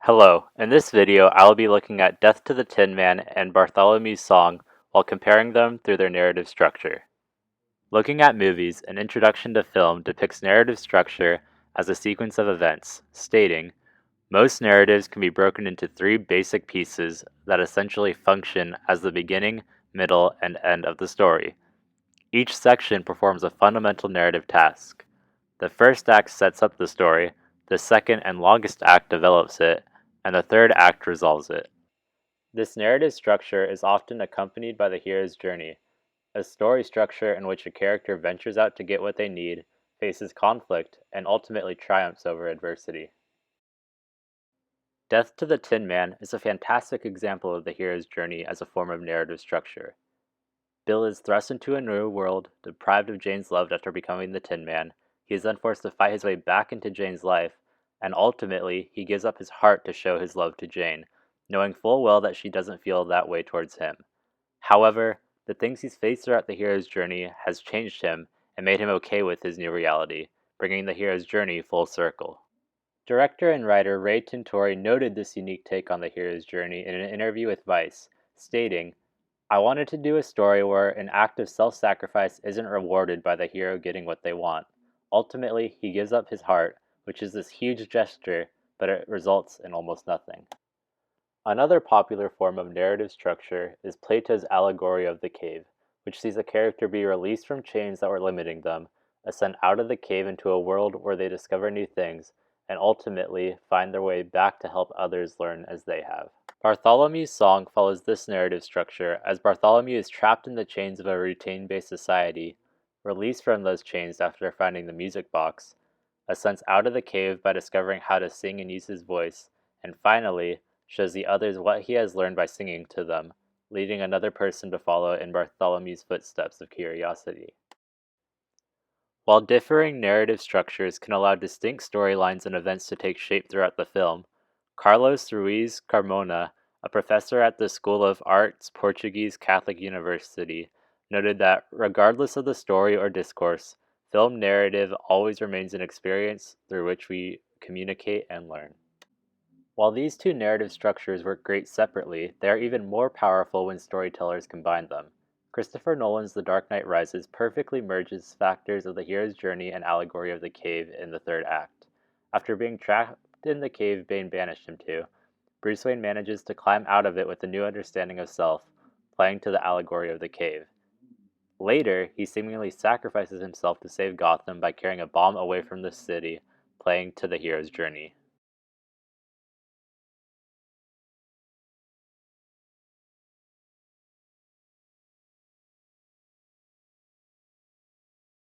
Hello, in this video I will be looking at Death to the Tin Man and Bartholomew's Song while comparing them through their narrative structure. Looking at movies, an introduction to film depicts narrative structure as a sequence of events, stating, most narratives can be broken into three basic pieces that essentially function as the beginning, middle, and end of the story. Each section performs a fundamental narrative task. The first act sets up the story, the second and longest act develops it, and the third act resolves it. This narrative structure is often accompanied by the hero's journey, a story structure in which a character ventures out to get what they need, faces conflict, and ultimately triumphs over adversity. Death to the Tin Man is a fantastic example of the hero's journey as a form of narrative structure. Bill is thrust into a new world, deprived of Jane's love after becoming the Tin Man. He is then forced to fight his way back into Jane's life, and ultimately, he gives up his heart to show his love to Jane, knowing full well that she doesn't feel that way towards him. However, the things he's faced throughout the hero's journey has changed him and made him okay with his new reality, bringing the hero's journey full circle. Director and writer Ray Tintori noted this unique take on the hero's journey in an interview with Vice, stating, I wanted to do a story where an act of self-sacrifice isn't rewarded by the hero getting what they want. Ultimately, he gives up his heart, which is this huge gesture, but it results in almost nothing. Another popular form of narrative structure is Plato's allegory of the cave, which sees a character be released from chains that were limiting them, ascend out of the cave into a world where they discover new things, and ultimately find their way back to help others learn as they have. Bartholomew's Song follows this narrative structure as Bartholomew is trapped in the chains of a routine-based society, released from those chains after finding the music box, ascends out of the cave by discovering how to sing and use his voice, and finally shows the others what he has learned by singing to them, leading another person to follow in Bartholomew's footsteps of curiosity. While differing narrative structures can allow distinct storylines and events to take shape throughout the film, Carlos Ruiz Carmona, a professor at the School of Arts Portuguese Catholic University, noted that regardless of the story or discourse, film narrative always remains an experience through which we communicate and learn. While these two narrative structures work great separately, they are even more powerful when storytellers combine them. Christopher Nolan's The Dark Knight Rises perfectly merges factors of the hero's journey and allegory of the cave in the third act. After being trapped in the cave Bane banished him to, Bruce Wayne manages to climb out of it with a new understanding of self, playing to the allegory of the cave. Later, he seemingly sacrifices himself to save Gotham by carrying a bomb away from the city, playing to the hero's journey.